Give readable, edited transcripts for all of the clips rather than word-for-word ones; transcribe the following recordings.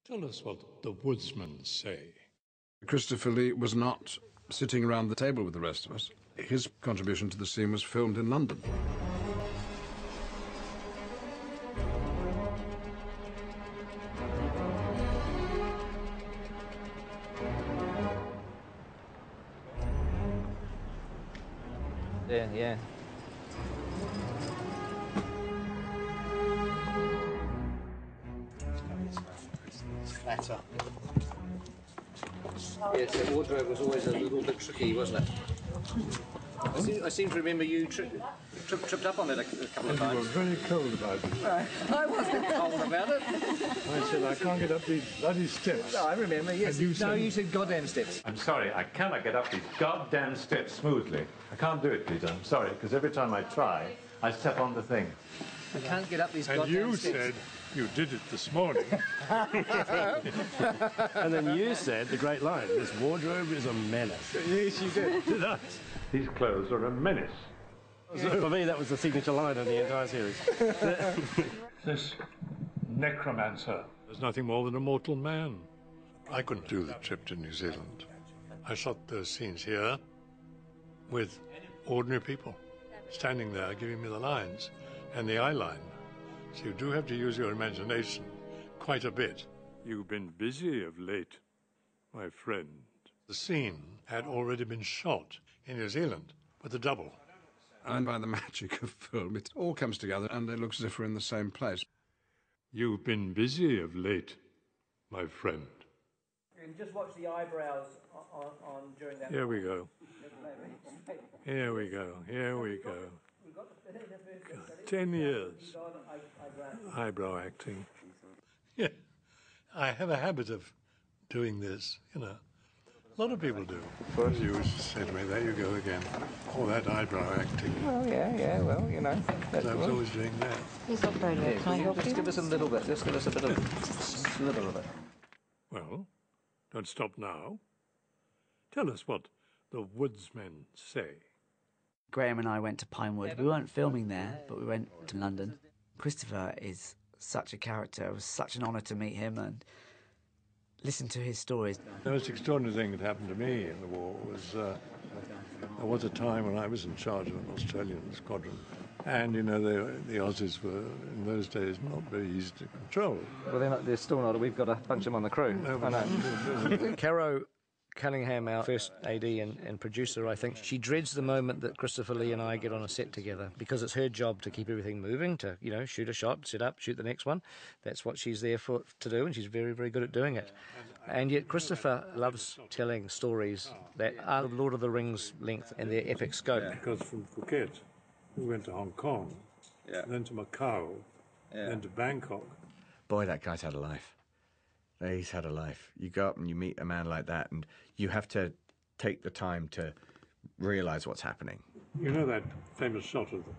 Tell us what the woodsmen say. Christopher Lee was not sitting around the table with the rest of us. His contribution to the scene was filmed in London. Yeah. It's flatter. Yes, the wardrobe was always a little bit tricky, wasn't it? I seem to remember you tripped up on it a couple of times. You were very cold about it. I wasn't cold about it. I said, I can't get up these bloody steps. No, I remember, yes. And you said goddamn steps. I'm sorry, I cannot get up these goddamn steps smoothly. I can't do it, Peter. I'm sorry, because every time I try, I step on the thing. I can't get up these and goddamn you steps. said you did it this morning. And then you said the great line, this wardrobe is a menace. Yes, you did. Did I? These clothes are a menace. So for me, that was the signature line of the entire series. This necromancer is nothing more than a mortal man. I couldn't do the trip to New Zealand. I shot those scenes here with ordinary people standing there giving me the lines and the eye line. So you do have to use your imagination quite a bit. You've been busy of late, my friend. The scene had already been shot in New Zealand with a double. And by the magic of film, it all comes together and it looks as if we're in the same place. You've been busy of late, my friend. You can just watch the eyebrows on during that. Here we go. Here we go. Here we go. 10 years. Eyebrow acting. Yeah. I have a habit of doing this, you know. A lot of people do. First you used to say to me, there you go again. All that eyebrow acting. Oh, yeah, well, you know. I was always doing that. He's not very good. Can I help Just you? give us a little bit. Just give us a bit of slither of it. Well, don't stop now. Tell us what the woodsmen say. Graham and I went to Pinewood. We weren't filming there, but we went to London. Christopher is such a character. It was such an honour to meet him and listen to his stories. The most extraordinary thing that happened to me in the war was there was a time when I was in charge of an Australian squadron. And, you know, the Aussies were, in those days, not very easy to control. Well, they're still not. We've got to punch them on the crew. No, I know. Caro Cunningham, our first AD and producer, I think, she dreads the moment that Christopher Lee and I get on a set together because it's her job to keep everything moving, to, you know, shoot a shot, set up, shoot the next one. That's what she's there to do, and she's very, very good at doing it. And yet Christopher loves telling stories that are of Lord of the Rings length and their epic scope. Because from Phuket, we went to Hong Kong, then to Macau, then to Bangkok. Boy, that guy's had a life. He's had a life. You go up and you meet a man like that, and you have to take the time to realise what's happening. You know that famous shot of the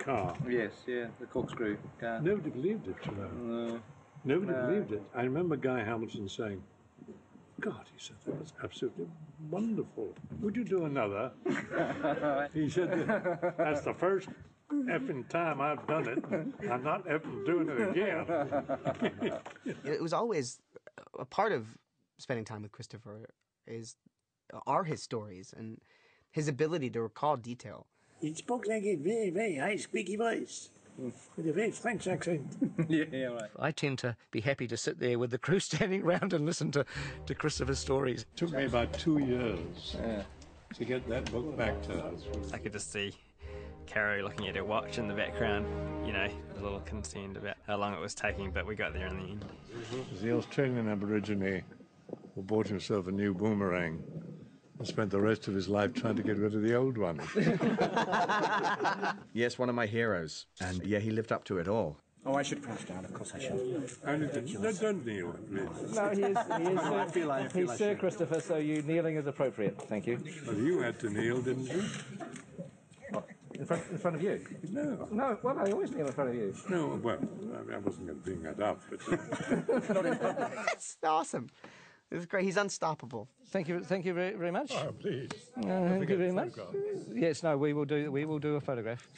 car? Yes, yeah, the corkscrew car. Nobody believed it, you know. No. Nobody believed it. I remember Guy Hamilton saying, God, he said, that was absolutely wonderful. Would you do another? He said, that's the first effing time I've done it. I'm not effing doing it again. It was always a part of spending time with Christopher are his stories and his ability to recall detail. He spoke like a very, very high, squeaky voice. With a very French accent. Yeah, right. I tend to be happy to sit there with the crew standing around and listen to Christopher's stories. It took me about 2 years to get that book back to us. I could just see Caro looking at her watch in the background, you know, a little concerned about how long it was taking, but we got there in the end. The Australian Aborigine who bought himself a new boomerang and spent the rest of his life trying to get rid of the old one. Yes, one of my heroes. And yeah, he lived up to it all. Oh, I should crouch down, of course I should. No, don't kneel, please. No, he's Sir Christopher, so kneeling is appropriate. Thank you. Well, you had to kneel, didn't you? What, in front of you? No. No, well, I always kneel in front of you. No, well, I wasn't going to bring that up, but... Not in public. That's awesome. It was great. He's unstoppable. Thank you very, very much. Oh, please. Thank you very much. Yes, no, we will do a photograph.